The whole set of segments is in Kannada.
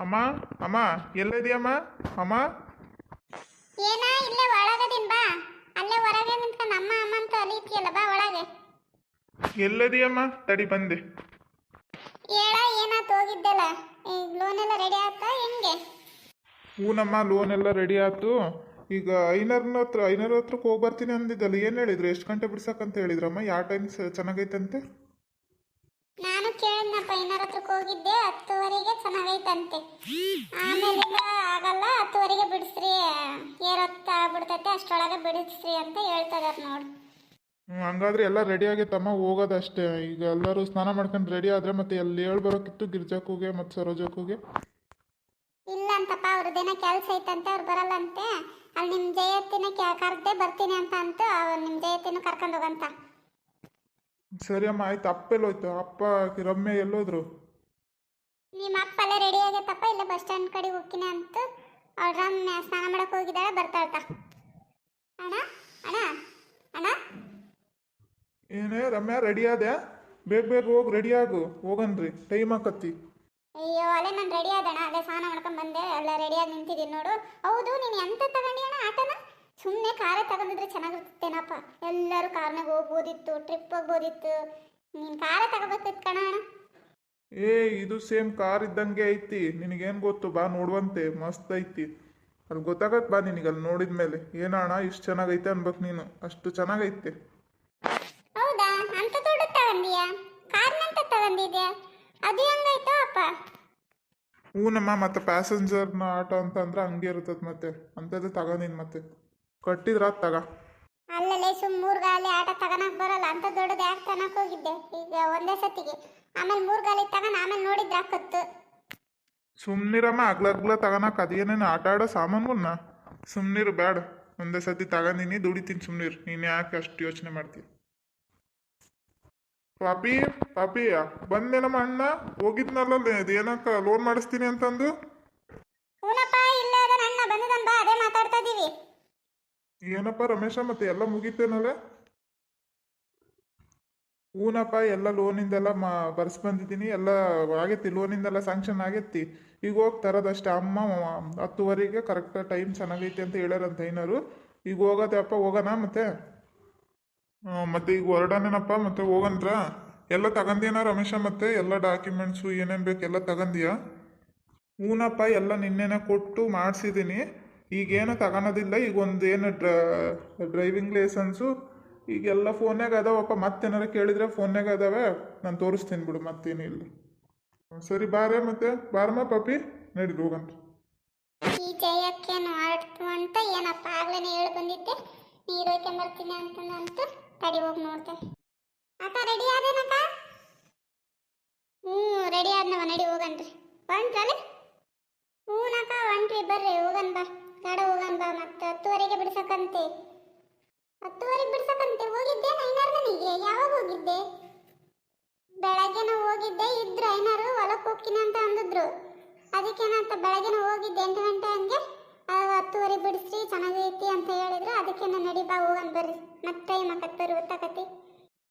ಅಮ್ಮ ಅಮ್ಮ ಎಲ್ಲಿದೆಯಮ್ಮ ಅಮ್ಮ? ಏನ ಇಲ್ಲೇ ಒಳಗದಿನ್ ಬಾ. ಅಲ್ಲೇ ಹೊರಗೆ ನಿಂತ್ಕೊಂಡು ಅಮ್ಮ ಅಮ್ಮ ಅಂತ ಅಲಿತಿಯಲ್ಲ, ಬಾ ಒಳಗೆ. ಎಲ್ಲಿದೆಯಮ್ಮ? ತಡಿ ಬಂದೆ. ಹೇಳ, ಏನಾತ್ ಹೋಗಿದ್ದೆಲ್ಲ? ಈಗ ಲೋನ್ ಎಲ್ಲ ರೆಡಿ ಆಯ್ತಾ ಹೆಂಗೆ? ಹೂನಮ್ಮ, ಲೋನ್ ಎಲ್ಲ ರೆಡಿ ಆಯ್ತು. ಈಗ ಐನೂರ ಹತ್ರಕ್ಕೆ ಹೋಗಿ ಬರ್ತೀನಿ ಅಂದಿದ್ದಲ್ಲ, ಏನು ಹೇಳಿದ್ರು? ಎಷ್ಟು ಗಂಟೆ ಬಿಡ್ಸಕ್ಕಂತ ಹೇಳಿದ್ರಮ್ಮ? ಯಾವ ಟೈಮ್ ಚೆನ್ನಾಗೈತಂತೆ? ನಾನು ಕೇಳಿದ್ನಪ್ಪ, ಇನ್ನರ ಹತ್ರಕ್ಕೆ ಹೋಗಿದ್ದೆ, 10:30ಗೆ ಚೆನ್ನಾಗೈತಂತೆ. ಆಮೇಲಿಂದ ಆಗಲ್ಲ, 10:30ಗೆ ಬಿಡಿಸ್ರಿ, ಏರೊತ್ತ ಆಗ್ಬಿಡ್ತೈತೆ, ಅಷ್ಟರೊಳಗೆ ಬಿಡಿಸ್ರಿ ಅಂತ ಹೇಳ್ತಿದಾರೆ ನೋಡಿ. ಹಂಗಾದ್ರೆ ಎಲ್ಲ ರೆಡಿ ಆಗೈತಮ್ಮ, ಹೋಗೋದಷ್ಟೇ. ಈಗ ಎಲ್ಲರೂ ಸ್ನಾನ ಮಾಡ್ಕೊಂಡು ರೆಡಿ ಆದರೆ ಮತ್ತೆ ಎಲ್ಲಿ ಹೇಳಿ ಬರೋಕ್ಕಿತ್ತು, ಗಿರ್ಜಾಕೂಗೆ ಮತ್ತು ಸರೋಜಕ್ಕೂಗೆ. ಇಲ್ಲ ಅಂತಪ್ಪ, ಅವ್ರದ್ದೇನೋ ಕೆಲಸ ಐತಂತೆ, ಅವ್ರು ಬರಲ್ಲಂತೆ. ಅಲ್ಲಿ ನಿಮ್ಮ ಜಯತ್ತಿನ ಕರೆದೇ ಬರ್ತೀನಿ ಅಂತ ಅವ್ರು ನಿಮ್ಮ ಜಯತ್ತಿನ ಕರ್ಕೊಂಡು ಹೋಗಂತ. ಸರಿ ಅಮ್ಮ, ಆಯ್ತು. ಅಪ್ಪ ಎಲ್ಲೋಯ್ತು? ಅಪ್ಪ ರಮ್ಯ ಎಲ್ಲೋದ್ರು? ನಿಮ್ಮ ಅಪ್ಪ ಅಲ್ಲೇ ರೆಡಿ ಆಗೈತಪ್ಪ, ಇಲ್ಲೇ ಬಸ್ ಸ್ಟ್ಯಾಂಡ್ ಕಡೆ ಹೋಗ್ತೀನಿ ಅಂತ. ಅವ್ರ ರಮ್ಯ ಸ್ನಾನ ಮಾಡಕ್ಕೆ ಹೋಗಿದ್ದಾಳೆ, ಬರ್ತಾಳ್ತ. ಅಣ್ಣ ಅಣ್ಣ ಅಣ್ಣ, ಏನೇ ರಮ್ಯಾ, ರೆಡಿ ಆದೆ? ಬೇಗ ಬೇಗ ಹೋಗಿ ರೆಡಿ ಆಗು, ಹೋಗನ್ರಿ, ಟೈಮ್ ಆಕತ್ತಿ. ಅಯ್ಯೋ, ಅಲ್ಲೇ ನಾನು ರೆಡಿ ಆದಣ್ಣ, ಅಲ್ಲೇ ಸ್ನಾನ ಮಾಡ್ಕೊಂಡು ಬಂದೆ, ಎಲ್ಲ ರೆಡಿಯಾಗಿ ನಿಂತಿದ್ದೀನಿ ನೋಡು. ಹೌದು, ನೀನು ಎಂತ ತಗೊಂಡಿ ಅಣ್ಣ ಆಟನ? ಸುಮ್ಮನೆ ಕಾರೇ ತಗೊಂಡಿದ್ರೆ ಚೆನ್ನಾಗಿರ್ತೇನಪ್ಪ, ಎಲ್ಲರೂ ಕಾರ್ನಾಗ ಹೋಗ್ಬೋದಿತ್ತು, ಟ್ರಿಪ್ ಹೋಗ್ಬೋದಿತ್ತು. ನೀನು ಕಾರೇ ತಗೋಬೇಕಿತ್ತು ಕಣ ಅಣ್ಣ. ಏ, ಇದು ಸೇಮ್ ಕಾರ್ ಇದ್ದಂಗೆ ಐತಿ, ನಿನಗೇನು ಗೊತ್ತು? ಬಾ ನೋಡುವಂತೆ, ಮಸ್ತ್ ಐತಿ. ಅಲ್ಲಿ ಗೊತ್ತಾಗತ್ತೆ ಬಾ ನಿನಗೆ, ಅಲ್ಲಿ ನೋಡಿದ ಮೇಲೆ. ಏನಣ್ಣ ಇಷ್ಟು ಚೆನ್ನಾಗೈತೆ ಅನ್ಬೇಕು ನೀನು, ಅಷ್ಟು ಚೆನ್ನಾಗೈತೆ. ಹೌದಾ, ಅಂತ ದೊಡ್ಡ ತಗೊಂಡಿಯಾ? ಕಾರ್ನಂತ ತಗೊಂಡಿದ್ಯಾ? ಅದು ಹೆಂಗಾಯ್ತು ಅಪ್ಪ? ಹೂನಮ್ಮ, ಮತ್ತೆ ಪ್ಯಾಸೆಂಜರ್ನ ಆಟೋ ಅಂತ ಅಂದ್ರೆ ಹಂಗೆ ಇರ್ತದೆ, ಮತ್ತೆ ಅಂಥದ್ದು ತಗೊಂಡಿನಿ. ಮತ್ತೆ ಕಟ್ಟಿದ್ರ ತಗ. ಅಲ್ಲಲ್ಲೇ ಸುಮ್ 3 ಗಾಲಿ ಆಟ ತಗೋಣಕ್ ಬರಲ್ಲ, ಅಂತ ದೊಡ್ಡದು ಯಾಕೆ ತಗೋಣಕ್ ಹೋಗಿದ್ದೆ ಈಗ ಒಂದೇ ಸತಿಗೆ? ಆಮೇಲೆ 3 ಗಾಲಿ ತಗೊಂಡು ಆಮೇಲೆ ನೋಡಿದ್ರೆ ಹಾಕತ್ತು. ಸುಮ್ನಿರಮ್ಮ, ಅಗ್ಲಗ್ಲ ತಗೋಣಕ್ ಅದೇನೇನು ಆಟ ಆಡೋ ಸಾಮಾನುಗಳನ್ನ. ಸುಮ್ನಿರು, ಬೇಡ. ಒಂದೇ ಸತಿ ತಗೊಂಡಿನಿ, ದುಡಿತೀನಿ, ಸುಮ್ನಿರು. ನೀನು ಯಾಕೆ ಅಷ್ಟು ಯೋಚನೆ ಮಾಡ್ತೀನಿ? ಪಾಪಿ ಪಾಪಿ, ಬಂದೇನಮ್ಮ ಅಣ್ಣ? ಹೋಗಿದ್ನಲ್ಲ, ಏನಕ್ಕ ಲೋನ್ ಮಾಡಿಸ್ತೀನಿ ಅಂತಂದು. ಹೂನಪ್ಪ, ಇಲ್ಲೇ ಅದ ಅಣ್ಣ ಬಂದಿದ್ದಾನ, ಬಾ, ಅದೇ ಮಾತಾಡ್ತಾ ಇದೀವಿ. ಏನಪ್ಪ ರಮೇಶ, ಮತ್ತೆ ಎಲ್ಲ ಮುಗೀತೇನಲ್ಲ? ಹೂನಪ್ಪ, ಎಲ್ಲ ಲೋನಿಂದೆಲ್ಲ ಬರ್ಸ್ ಬಂದಿದ್ದೀನಿ, ಎಲ್ಲ ಆಗೈತಿ. ಲೋನಿಂದೆಲ್ಲ ಸ್ಯಾಂಕ್ಷನ್ ಆಗೈತಿ. ಈಗ ಹೋಗಿ ತರೋದಷ್ಟೇ. ಅಮ್ಮ 10:30ಗೆ ಕರೆಕ್ಟ್ ಟೈಮ್ ಚೆನ್ನಾಗೈತಿ ಅಂತ ಹೇಳ್ಯಾರಂತ ಐನರು. ಈಗ ಹೋಗೋದಪ್ಪ, ಹೋಗೋಣ ಮತ್ತೆ. ಮತ್ತೆ ಈಗ ಹೊರಡನೇನಪ್ಪ, ಮತ್ತೆ ಹೋಗಂತ್ರ. ಎಲ್ಲ ತಗೊಂಡಿಯನ ರಮೇಶ? ಮತ್ತೆ ಎಲ್ಲ ಡಾಕ್ಯುಮೆಂಟ್ಸು ಏನೇನು ಬೇಕು ಎಲ್ಲ ತಗೊಂಡಿಯಾ? ಹೂನಪ್ಪ, ಎಲ್ಲ ನಿನ್ನೆನೆ ಕೊಟ್ಟು ಮಾಡಿಸಿದ್ದೀನಿ. ಈಗೇನು ತಗೊಳೋದಿಲ್ಲ. ಈಗ ಒಂದು ಏನು ಡ್ರೈವಿಂಗ್ ಲೈಸೆನ್ಸು ಈಗೆಲ್ಲ ಫೋನ್ಯಾಗ ಅದಾವಪ್ಪ. ಮತ್ತೇನಾರು ಕೇಳಿದ್ರೆ ಫೋನ್ಯಾಗ ಅದಾವೆ, ನಾನು ತೋರಿಸ್ತೀನಿ ಬಿಡು, ಮತ್ತೇನಿಲ್ಲ. ಸರಿ ಬಾರೇ, ಮತ್ತೆ ಬಾರಮ್ಮ ಪಾಪಿ, ನಡೀರಿ ಹೋಗಂತ. ಈ ಜಯಕ್ಕೇನು ಆಡ್ತು ಅಂತ ಏನಪ್ಪ ಆಗ್ಲೇನೆ ಹೇಳಿ ಬಂದಿದ್ದೆ, ನೀರು ಬರ್ತೀನಿ ಅಂತಂದಂತ. ತಡಿ ಹೋಗಿ ನೋಡ್ತೆ. ಅಕ್ಕ ರೆಡಿ ಆದೇನಕ್ಕ? ರೆಡಿ ಆದ್ನವ, ನಡಿ ಹೋಗನ್ರಿ. ಹೊಂಟ್ರಲ್ಲಿ? ಹೂನಕ್ಕ ಹೊಂಟ್ರಿ, ಬರ್ರಿ ಹೋಗನ್ ಬಾ. ಗಾಡ ಹೋಗನ್ ಬಾ. ಮತ್ತೆ 10:30ಗೆ ಬಿಡ್ಸಕ್ಕಂತೆ. 10:30ಗೆ ಬಿಡ್ಸಕ್ಕಂತೆ. ಹೋಗಿದ್ದೆ ಐನಾರು ಮನೆಗೆ? ಯಾವಾಗ ಹೋಗಿದ್ದೆ? ಬೆಳಗ್ಗೆನ ಹೋಗಿದ್ದೆ, ಇದ್ರು ಐನಾರು, ಹೊಲಕ್ಕೆ ಹೋಗ್ತೀನಿ ಅಂತ ಅಂದಿದ್ರು. ಅದಕ್ಕೇನಂತ ಬೆಳಗ್ಗೆನ ಹೋಗಿದ್ದೆ 8 ಗಂಟೆ ಹಂಗೆ. 10:30 ಬಿಡಿಸ್ರಿ, ಚೆನ್ನಾಗೈತಿ ಅಂತ ಹೇಳಿದ್ರು. ಅದಕ್ಕೇನ ನಡಿ ಬಾ ಹೋಗನ್ ಬರ್ರಿ. ಮತ್ತೆ ಟೈಮ್ ಆಕತ್ ಬರ್ರಿ, ಗೊತ್ತಾಕತಿ.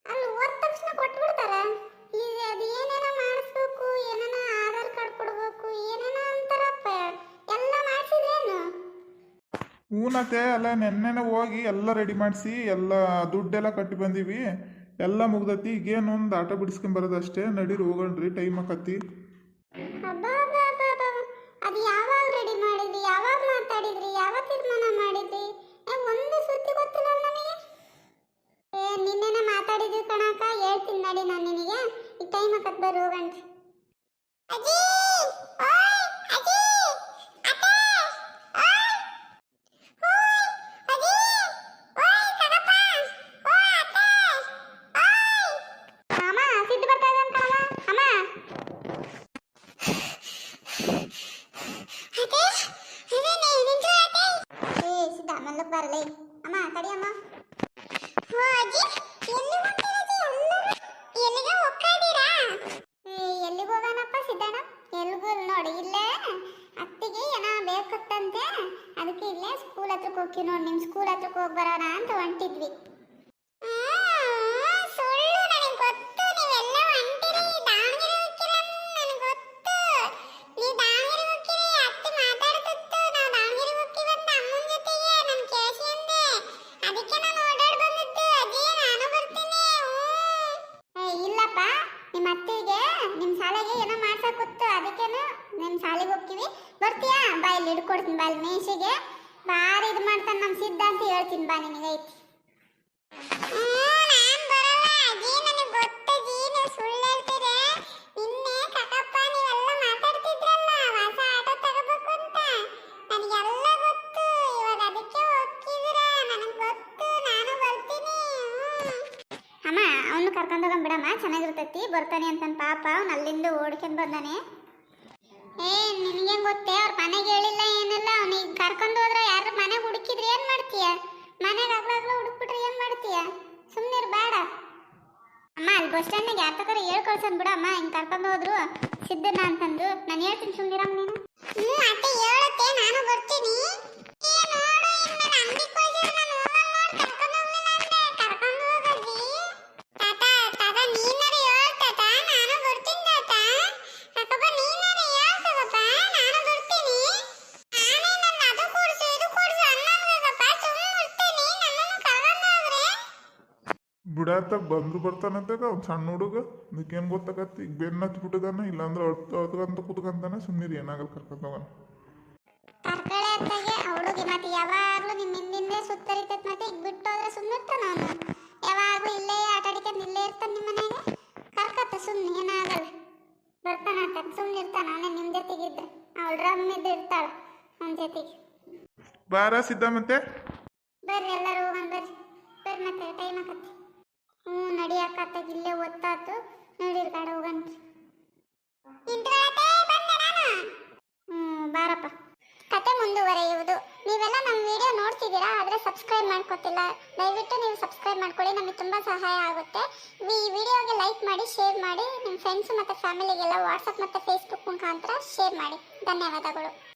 ಅಲ್ಲಿ ಹೋದ ತಕ್ಷಣ ಕೊಟ್ಬಿಡ್ತಾರ. ಈಗ ಅದು ಏನೇನೋ ಮಾಡಿಸ್ಬೇಕು, ಏನೇನೋ ಆಧಾರ್ ಕಾರ್ಡ್ ಕೊಡ್ಬೇಕು, ಏನೇನೋ ಅಂತಾರಪ್ಪ. ಎಲ್ಲ ಮಾಡಿಸಿದ್ರೇನು? ಹೂನತ್ತೆ, ಎಲ್ಲ ನೆನ್ನೆನೆ ಹೋಗಿ ಎಲ್ಲ ರೆಡಿ ಮಾಡಿಸಿ ಎಲ್ಲ ದುಡ್ಡೆಲ್ಲ ಕಟ್ಟಿ ಬಂದೀವಿ. ಎಲ್ಲ ಮುಗ್ದತಿ. ಈಗೇನು ಒಂದು ಆಟೋ ಬಿಡಿಸ್ಕೊಂಬರೋದಷ್ಟೇ. ನಡೀರಿ ಹೋಗಣ್ರಿ, ಟೈಮ್ ಆಕತಿ. ಅದು ಯಾವಾಗ ರೆಡಿ ಮಾಡಿದ್ರಿ? ಯಾವಾಗ ಮಾತಾಡಿದ್ರಿ? ಯಾವ ತೀರ್ಮಾನ ಮಾಡಿದ್ರಿ? ಒಂದು ಸುದ್ದಿ ಗೊತ್ತಿಲ್ಲ ನನಗೆ. ನಿನ್ನೆನೆ ಮಾತಾಡಿದ್ವಿ ಕಣಕ್ಕ, ಹೇಳ್ತೀನಿ ನಡಿ ನಾನು ನಿನಗೆ. ಈಗ ಟೈಮ್ ಆಕತ್ ಬರ್ರಿ ಹೋಗಣ್ರಿ. ಅಜ್ಜಿ, ಓಯ್ ಅಜ್ಜಿ, ಅತ್ತೆ, ಓಯ್, ಓಯ್ ಅಜ್ಜಿ, ಓಯ್ ಕಣಪ್ಪ, ಓಯ್ ಅತ್ತೆ, ಓಯ್. ಅಮ್ಮ ಸಿದ್ದು ಬರ್ತಾ ಇದ್ದಾನೆ ಕಣಮ್ಮ. ಅಮ್ಮ ಸಿದ್ಧ ಮಲ್ಲಕ್ ಬರಲಿ. ಅಮ್ಮ ತಡಿಯಮ್ಮ. ಎಲ್ಲಿಗೆ ಹೋಗ್ತಿದ್ದೀರಾ? ಎಲ್ಲಿಗೆ ಹೋಗೋಣಪ್ಪ ಸಿದ್ದಣ್ಣ? ಎಲ್ಗೂ ನೋಡಿ, ಇಲ್ಲೇ ಅತ್ತಿಗೆ ಏನೋ ಬೇಕತ್ತಂತೆ, ಅದಕ್ಕೆ ಇಲ್ಲೇ ಸ್ಕೂಲ್ ಹತ್ರಕ್ಕೆ ಹೋಗ್ತೀವಿ ನೋಡಿ. ನಿಮ್ಮ ಸ್ಕೂಲ್ ಹತ್ರಕ್ಕೆ ಹೋಗಿ ಬರೋಣ ಅಂತ ಹೊಂಟಿದ್ವಿ. ಸುಳ್ಳು, ನನಗೆ ಗೊತ್ತು ನೀವೆಲ್ಲ ಹೊಂಟಿರಿ. ದಾವಣಗೆರೆ ಹೋಗ್ತೀರ ನನಗೆ ಗೊತ್ತು. ನೀವು ದಾವಣಗೆರೆ ನಿಮ್ಮ ಶಾಲೆಗೆ ಹೋಗ್ತೀವಿ ಬರ್ತೀಯಾ ಬಾ ಇಲ್ಲಿ ಹಿಡ್ಕೊಡ್ತೀನಿ ಬಾ ಇಲ್ಲಿ ಮೇಷಿಗೆ ಭಾರಿ ಇದು ಮಾಡ್ತಾನೆ ನಮ್ಮ ಸಿದ್ಧ ಅಂತ ಹೇಳ್ತೀನಿ ಬಾ ನಿನಗೆ ಐತಿ ಅಮ್ಮ ಅವನು ಕರ್ಕೊಂಡು ಹೋಗಂ ಬಿಡಮ್ಮ ಚೆನ್ನಾಗಿರ್ತೈತಿ ಬರ್ತಾನೆ ಅಂತ ಪಾಪ ಅವ್ನು ಅಲ್ಲಿಂದ ಓಡ್ಕೊಂಡು ಬಂದಾನೆ ಏ ನಿನಗೆ ಗೊತ್ತೇ ಅವ್ರ ಮನೆಗೆ ಹೇಳಿಲ್ಲ ಏನಿಲ್ಲ ಅವನಿಗೆ ಕರ್ಕೊಂಡು ಹೋದ್ರೆ ಯಾರು ಮನೆಗೆ ಹುಡುಕಿದ್ರೆ ಏನು ಮಾಡ್ತೀಯ ಮನೆಗೆ ಆಗ್ಲಾಗ್ಲೂ ಹುಡುಕ್ಬಿಟ್ರೆ ಏನು ಮಾಡ್ತೀಯ ಸುಮ್ಮನಿರು ಬೇಡ ಅಮ್ಮ ಅಲ್ಲಿ ಬಸ್ ಸ್ಟ್ಯಾಂಡ್ನಾಗ ಯಾರ ತಕರ ಹೇಳ್ಕೊಳ್ಸನ್ ಬಿಡಮ್ಮ ಹಿಂಗೆ ಕರ್ಕೊಂಡು ಹೋದ್ರು ಸಿದ್ಧನ ಅಂತಂದು ನಾನು ಹೇಳ್ತೀನಿ ಸುಮ್ಮನಿರಮ್ಮ ನೀನು ಅತ್ತೆ ಹೇಳುತ್ತೆ ನಾನು ಬರ್ತೀನಿ ಬಿಡಾತ ಬಂದ್ರು ಬರ್ತಾನಂತಾಗ ಅವ್ನು ಸಣ್ಣ ಹುಡುಗ ಅದಕ್ಕೇನು ಗೊತ್ತಾಗತ್ತೆ ಈಗ ಬೆನ್ನು ಹತ್ತಿ ಬಿಟ್ಟದಾನ ಇಲ್ಲಾಂದ್ರೆ ಅಳ್ತಂತ ಕೂತ್ಕಂತಾನೆ ಸುಮ್ಮನಿರಿ ಏನಾಗಲ್ಲ ಕರ್ಕೊಂಡು ಹೋಗೋಣ ಕರ್ಕಳೆ ಅತ್ತಾಗೆ ಹುಡುಗಿ ಮತ್ತೆ ಯಾವಾಗಲೂ ನಿಮ್ಮ ಹಿಂದಿಂದೆ ಸುತ್ತರಿತೈತೆ ಮತ್ತೆ ಈಗ ಬಿಟ್ಟು ಹೋದ್ರೆ ಸುಮ್ಮನೆ ಇರ್ತಾನ ಅವನು ಯಾವಾಗಲೂ ಇಲ್ಲೇ ಆಟ ಆಡಿಕೊಂಡು ಇಲ್ಲೇ ಇರ್ತಾನೆ ನಿಮ್ಮ ಮನೆಗೆ ಕರ್ಕತ್ತ ಸುಮ್ಮನೆ ಏನಾಗಲ್ಲ ಬರ್ತಾನ ಅಂತ ಸುಮ್ಮನೆ ಇರ್ತಾನ ಅವನೇ ನಿಮ್ಮ ಜೊತೆಗಿದ್ದ ಅವಳು ರಮ್ಮಿದ್ದು ಇರ್ತಾಳೆ ಅವನ ಜೊತೆಗೆ ಬಾರ ಸಿದ್ಧ ಮತ್ತೆ ಬರ್ರಿ ಎಲ್ಲರೂ ಹೋಗೋಣ ಬರ್ರಿ ಮತ್ತೆ ಟೈಮ್ ಆಕತ್ತಿ ನಡಿಯಾಕತ್ತಾಗ ಇಲ್ಲೇ ಒತ್ತಾತು ನೋಡಿರ್ ಕಡೆ ಹೋಗನ್ರಿ ಬಾರಪ್ಪ ಕತೆ ಮುಂದುವರೆಯುವುದು ನೀವೆಲ್ಲ ನಮ್ಮ ವಿಡಿಯೋ ನೋಡ್ತಿದ್ದೀರಾ ಆದರೆ ಸಬ್ಸ್ಕ್ರೈಬ್ ಮಾಡ್ಕೊತಿಲ್ಲ ದಯವಿಟ್ಟು ನೀವು ಸಬ್ಸ್ಕ್ರೈಬ್ ಮಾಡ್ಕೊಳ್ಳಿ ನಮಗೆ ತುಂಬ ಸಹಾಯ ಆಗುತ್ತೆ ಈ ವಿಡಿಯೋಗೆ ಲೈಕ್ ಮಾಡಿ ಶೇರ್ ಮಾಡಿ ನಿಮ್ಮ ಫ್ರೆಂಡ್ಸ್ ಮತ್ತು ಫ್ಯಾಮಿಲಿಗೆಲ್ಲ ವಾಟ್ಸಪ್ ಮತ್ತು ಫೇಸ್ಬುಕ್ ಮುಖಾಂತರ ಶೇರ್ ಮಾಡಿ ಧನ್ಯವಾದಗಳು